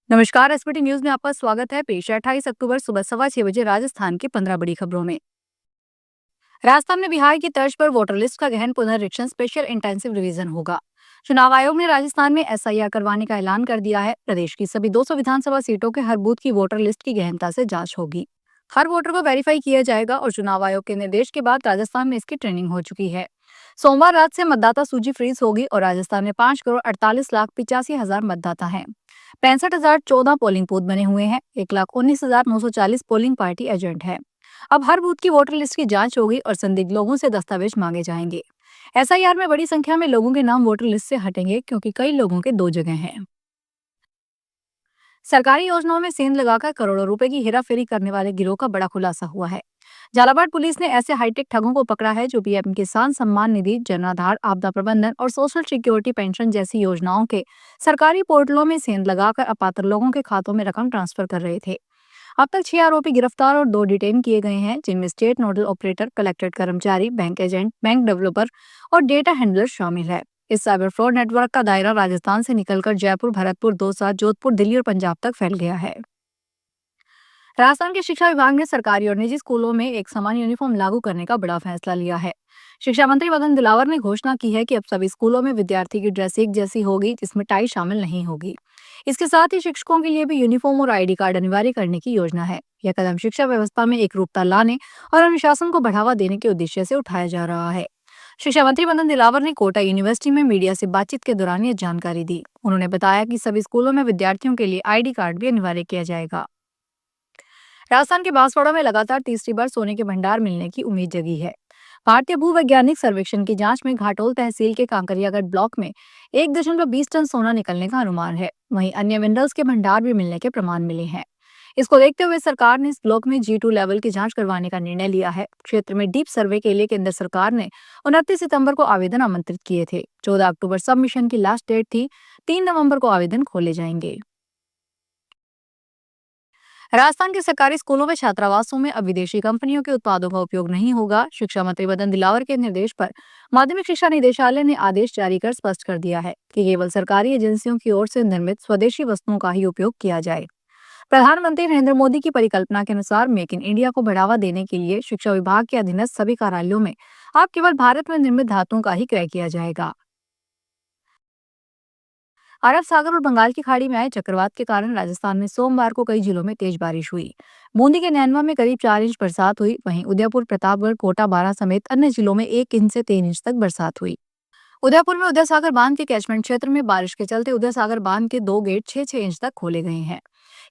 नमस्कार। SPT news में आपका स्वागत है। पेश है 28 अक्टूबर सुबह 6:15 राजस्थान की 15 बड़ी खबरों में। राजस्थान में बिहार की तर्ज पर वोटर लिस्ट का गहन पुनरीक्षण स्पेशल इंटेंसिव रिवीजन होगा। चुनाव आयोग ने राजस्थान में एसआईआर करवाने का ऐलान कर दिया है। प्रदेश की सभी 200 विधानसभा सीटों के हर बूथ की वोटर लिस्ट की गहनता से जांच होगी। हर वोटर को वेरीफाई किया जाएगा और चुनाव आयोग के निर्देश के बाद राजस्थान में इसकी ट्रेनिंग हो चुकी है। सोमवार रात से मतदाता सूची फ्रीज होगी और राजस्थान में 5,48,85,000 मतदाता हैं। 65,014 पोलिंग बूथ बने हुए हैं। 1,19,940 पोलिंग पार्टी एजेंट है। अब हर बूथ की वोटर लिस्ट की जांच होगी और संदिग्ध लोगों से दस्तावेज मांगे जाएंगे। एसआईआर में बड़ी संख्या में लोगों के नाम वोटर लिस्ट से हटेंगे क्योंकि कई लोगों के 2 जगह हैं। सरकारी योजनाओं में सेंध लगाकर करोड़ों रुपए की हेराफेरी करने वाले गिरोह का बड़ा खुलासा हुआ है। झालावाड़ पुलिस ने ऐसे हाईटेक ठगों को पकड़ा है जो पीएम किसान सम्मान निधि, जन आधार, आपदा प्रबंधन और सोशल सिक्योरिटी पेंशन जैसी योजनाओं के सरकारी पोर्टलों में सेंध लगाकर अपात्र लोगों के खातों में रकम ट्रांसफर कर रहे थे। अब तक 6 आरोपी गिरफ्तार और 2 डिटेन किए गए हैं, जिनमें स्टेट नोडल ऑपरेटर, कलेक्टेड कर्मचारी, बैंक एजेंट, बैंक डेवलपर और डेटा हैंडलर शामिल है। इस साइबर फ्रॉड नेटवर्क का दायरा राजस्थान से निकलकर जयपुर, भरतपुर, दौसा, जोधपुर, दिल्ली और पंजाब तक फैल गया है। राजस्थान के शिक्षा विभाग ने सरकारी और निजी स्कूलों में एक समान यूनिफॉर्म लागू करने का बड़ा फैसला लिया है। शिक्षा मंत्री मदन दिलावर ने घोषणा की है कि अब सभी स्कूलों में विद्यार्थी की ड्रेस एक जैसी होगी, जिसमें टाई शामिल नहीं होगी। इसके साथ ही शिक्षकों के लिए भी यूनिफॉर्म और आईडी कार्ड अनिवार्य करने की योजना है। यह कदम शिक्षा व्यवस्था में एकरूपता लाने और अनुशासन को बढ़ावा देने के उद्देश्य से उठाया जा रहा है। शिक्षा मंत्री मदन दिलावर ने कोटा यूनिवर्सिटी में मीडिया से बातचीत के दौरान ये जानकारी दी। उन्होंने बताया कि सभी स्कूलों में विद्यार्थियों के लिए आईडी कार्ड भी अनिवार्य किया जाएगा। राजस्थान के बांसवाड़ा में लगातार तीसरी बार सोने के भंडार मिलने की उम्मीद जगी है। भारतीय भूवैज्ञानिक सर्वेक्षण की जांच में घाटोल तहसील के कांकरियागढ़ ब्लॉक में 1.20 टन सोना निकलने का अनुमान है। वहीं अन्य मिनरल्स के भंडार भी मिलने के प्रमाण मिले हैं। इसको देखते हुए सरकार ने इस ब्लॉक में G2 लेवल की जांच करवाने का निर्णय लिया है। क्षेत्र में डीप सर्वे के लिए केंद्र सरकार ने 29 सितंबर को आवेदन आमंत्रित किए थे। 14 अक्टूबर सबमिशन की लास्ट डेट थी। 3 नवंबर को आवेदन खोले जाएंगे। राजस्थान के सरकारी स्कूलों में छात्रावासों में अब विदेशी कंपनियों के उत्पादों का उपयोग नहीं होगा। शिक्षा मंत्री मदन दिलावर के निर्देश पर माध्यमिक शिक्षा निदेशालय ने आदेश जारी कर स्पष्ट कर दिया है कि केवल सरकारी एजेंसियों की ओर से निर्मित स्वदेशी वस्तुओं का ही उपयोग किया जाए। प्रधानमंत्री नरेंद्र मोदी की परिकल्पना के अनुसार मेक इन इंडिया को बढ़ावा देने के लिए शिक्षा विभाग के अधीनस्थ सभी कार्यालयों में अब केवल भारत में निर्मित धातुओं का ही क्रय किया जाएगा। अरब सागर और बंगाल की खाड़ी में आए चक्रवात के कारण राजस्थान में सोमवार को कई जिलों में तेज बारिश हुई। बूंदी के नैनवा में करीब 4 इंच बरसात हुई। वहीं उदयपुर, प्रतापगढ़, कोटा, बारां समेत अन्य जिलों में 1 इंच से 3 इंच तक बरसात हुई। उदयपुर में उदय सागर बांध के कैचमेंट क्षेत्र में बारिश के चलते उदय सागर बांध के 2 गेट 6-6 इंच तक खोले गए हैं।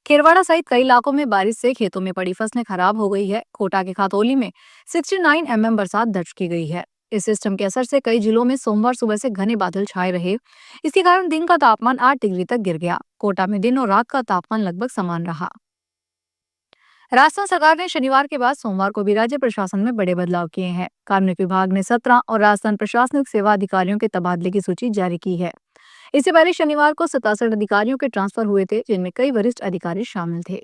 खेरवाड़ा सहित कई इलाकों में बारिश से खेतों में पड़ी फसलें खराब हो गई है। कोटा के खातौली में 69 mm बरसात दर्ज की गई है। इस सिस्टम के असर से कई जिलों में सोमवार सुबह से घने बादल छाए रहे। इसके कारण दिन का तापमान 8 डिग्री तक गिर गया। कोटा में दिन और रात का तापमान लगभग समान रहा। राजस्थान सरकार ने शनिवार के बाद सोमवार को भी राज्य प्रशासन में बड़े बदलाव किए हैं। कार्मिक विभाग ने 17 और राजस्थान प्रशासनिक सेवा अधिकारियों के तबादले की सूची जारी की है। इससे पहले शनिवार को 67 अधिकारियों के ट्रांसफर हुए थे, जिनमें कई वरिष्ठ अधिकारी शामिल थे।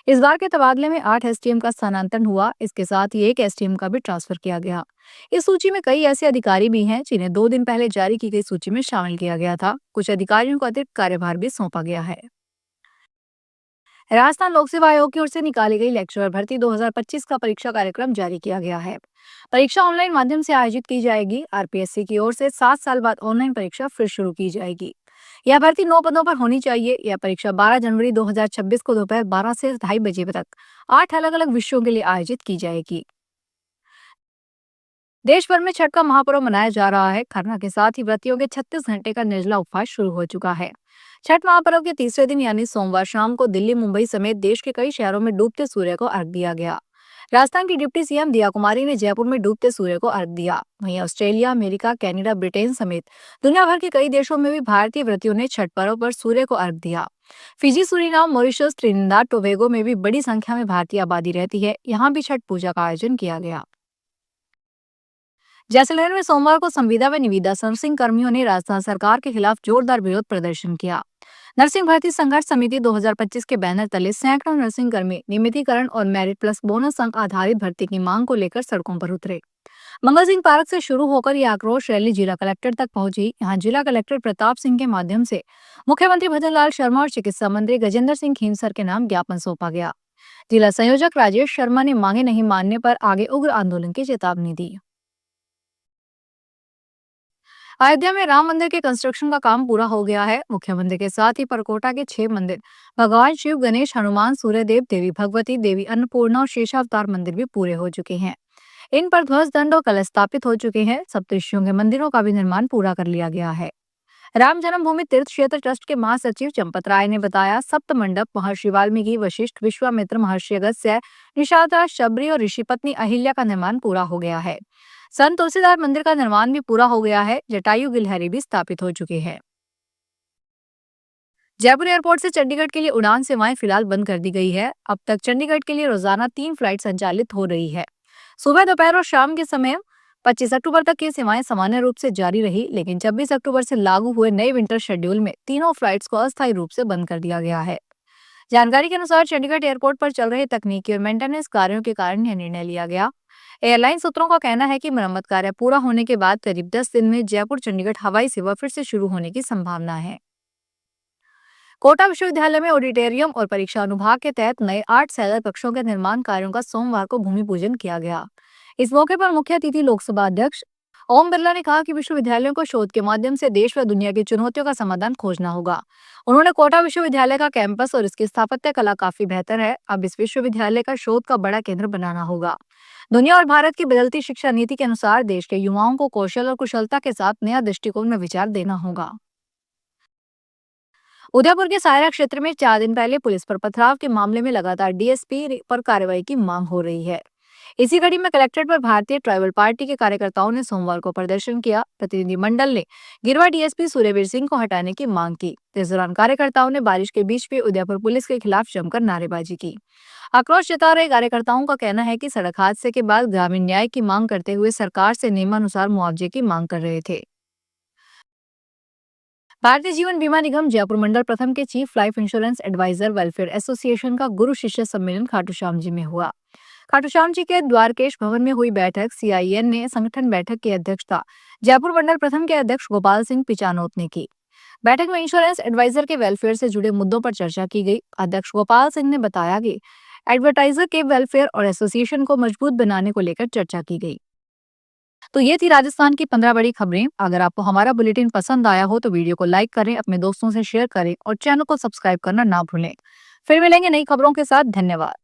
इस बार के तबादले में 8 एसडीएम का स्थानांतरण हुआ। इसके साथ ही 1 एसडीएम का भी ट्रांसफर किया गया। इस सूची में कई ऐसे अधिकारी भी हैं जिन्हें 2 दिन पहले जारी की गई सूची में शामिल किया गया था। कुछ अधिकारियों को अतिरिक्त कार्यभार भी सौंपा गया है। राजस्थान लोक सेवा आयोग की ओर से निकाली गई लेक्चरर भर्ती 2025 का परीक्षा कार्यक्रम जारी किया गया है। परीक्षा ऑनलाइन माध्यम से आयोजित की जाएगी। आरपीएससी की ओर से 7 साल बाद ऑनलाइन परीक्षा फिर शुरू की जाएगी। यह भर्ती 9 पदों पर होनी चाहिए। यह परीक्षा 12 जनवरी 2026 को दोपहर 12 से 2:30 बजे तक 8 अलग-अलग विषयों के लिए आयोजित की जाएगी। देश भर में छठ का महापर्व मनाया जा रहा है। खरना के साथ ही व्रतियों के 36 घंटे का निर्जला उपवास शुरू हो चुका है। छठ महापर्व के तीसरे दिन यानी सोमवार शाम को दिल्ली, मुंबई समेत देश के कई शहरों में डूबते सूर्य को अर्घ दिया गया। राजस्थान की डिप्टी सीएम दिया कुमारी ने जयपुर में डूबते सूर्य को अर्घ दिया। वहीं ऑस्ट्रेलिया, अमेरिका, कनाडा, ब्रिटेन समेत दुनिया भर के कई देशों में भी भारतीय व्रतियों ने छठ पर्व पर सूर्य को अर्घ दिया। Fiji, Suriname, Mauritius, Trinidad Tobago में भी बड़ी संख्या में भारतीय आबादी रहती है। यहाँ भी छठ पूजा का आयोजन किया गया। जैसलमेर में सोमवार को संविदा व निविदा सर्विसिंग कर्मियों ने राजस्थान सरकार के खिलाफ जोरदार विरोध प्रदर्शन किया। नर्सिंग भर्ती संघर्ष समिति 2025 के बैनर तले सैकड़ों नर्सिंग कर्मी नियमितीकरण और मेरिट प्लस बोनस अंक आधारित भर्ती की मांग को लेकर सड़कों पर उतरे। मंगल सिंह पार्क से शुरू होकर यह आक्रोश रैली जिला कलेक्टर तक पहुंची। यहाँ जिला कलेक्टर प्रताप सिंह के माध्यम से मुख्यमंत्री भजनलाल शर्मा और चिकित्सा मंत्री गजेंद्र सिंह खींवसर के नाम ज्ञापन सौंपा गया। जिला संयोजक राजेश शर्मा ने मांगे नहीं मानने पर आगे उग्र आंदोलन की चेतावनी दी। अयोध्या में राम मंदिर के कंस्ट्रक्शन का काम पूरा हो गया है। मुख्य मंदिर के साथ ही परकोटा के 6 मंदिर, भगवान शिव, गणेश, हनुमान, सूर्यदेव, देवी भगवती, देवी अन्नपूर्णा और शेषावतार मंदिर भी पूरे हो चुके हैं। इन पर ध्वज दंड और कलश स्थापित हो चुके हैं। सप्तऋषियों के मंदिरों का भी निर्माण पूरा कर लिया गया है। राम जन्मभूमि तीर्थ क्षेत्र ट्रस्ट के महासचिव चंपत राय ने बताया, सप्त मंडप महर्षि वाल्मीकि, वशिष्ठ, विश्वामित्र, महर्षि अगस्त्य, निषादा, शबरी और ऋषि पत्नी अहिल्या का निर्माण पूरा हो गया है। संत तुलसीदास मंदिर का निर्माण भी पूरा हो गया है। जटायु गिलहरी भी स्थापित हो चुके हैं। जयपुर एयरपोर्ट से चंडीगढ़ के लिए उड़ान सेवाएं फिलहाल बंद कर दी गई है। अब तक चंडीगढ़ के लिए रोजाना 3 फ्लाइट संचालित हो रही है। सुबह, दोपहर और शाम के समय 25 अक्टूबर तक ये सेवाएं सामान्य रूप से जारी रही, लेकिन 26 अक्टूबर से लागू हुए नए विंटर शेड्यूल में तीनों फ्लाइट्स को अस्थायी रूप से बंद कर दिया गया है। जानकारी के अनुसार चंडीगढ़ एयरपोर्ट पर चल रहे तकनीकी और मेंटेनेंस कार्यों के कारण यह निर्णय लिया गया। एयरलाइन सूत्रों का कहना है कि मरम्मत कार्य पूरा होने के बाद करीब 10 दिन में जयपुर चंडीगढ़ हवाई सेवा फिर से शुरू होने की संभावना है। कोटा विश्वविद्यालय में ऑडिटोरियम और परीक्षा अनुभाग के तहत नए 8 सैलर कक्षों के निर्माण कार्यों का सोमवार को भूमि पूजन किया गया। इस मौके पर मुख्य अतिथि लोकसभा अध्यक्ष ओम बिरला ने कहा कि विश्वविद्यालयों को शोध के माध्यम से देश व दुनिया की चुनौतियों का समाधान खोजना होगा। उन्होंने कोटा विश्वविद्यालय का कैंपस और इसकी स्थापत्य कला काफी बेहतर है। अब इस विश्वविद्यालय का शोध का बड़ा केंद्र बनाना होगा। दुनिया और भारत की बदलती शिक्षा नीति के अनुसार देश के युवाओं को कौशल और कुशलता के साथ नया दृष्टिकोण में विचार देना होगा। उदयपुर के सायरा क्षेत्र में 4 दिन पहले पुलिस पर पथराव के मामले में लगातार डीएसपी पर कार्रवाई की मांग हो रही है। इसी कड़ी में कलेक्ट्रेट पर भारतीय ट्राइबल पार्टी के कार्यकर्ताओं ने सोमवार को प्रदर्शन किया। प्रतिनिधिमंडल ने गिरवा डीएसपी सूर्यवीर सिंह को हटाने की मांग की। इस दौरान कार्यकर्ताओं ने बारिश के बीच भी उदयपुर पुलिस के खिलाफ जमकर नारेबाजी की। आक्रोश जता रहे कार्यकर्ताओं का कहना है कि सड़क हादसे के बाद ग्रामीण न्याय की मांग करते हुए सरकार से नियमानुसार मुआवजे की मांग कर रहे थे। भारतीय जीवन बीमा निगम जयपुर मंडल प्रथम के chief life insurance advisor welfare association का गुरु शिष्य सम्मेलन खाटू श्याम जी में हुआ। खाटू श्याम जी के द्वारकेश भवन में हुई बैठक सीआईएन ने संगठन बैठक की अध्यक्षता जयपुर मंडल प्रथम के अध्यक्ष गोपाल सिंह पिचानोत ने की। बैठक में इंश्योरेंस एडवाइजर के वेलफेयर से जुड़े मुद्दों पर चर्चा की गई। अध्यक्ष गोपाल सिंह ने बताया कि एडवर्टाइजर के वेलफेयर और एसोसिएशन को मजबूत बनाने को लेकर चर्चा की गई। तो ये थी राजस्थान की 15 बड़ी खबरें। अगर आपको हमारा बुलेटिन पसंद आया हो तो वीडियो को लाइक करें, अपने दोस्तों से शेयर करें और चैनल को सब्सक्राइब करना ना भूलें। फिर मिलेंगे नई खबरों के साथ। धन्यवाद।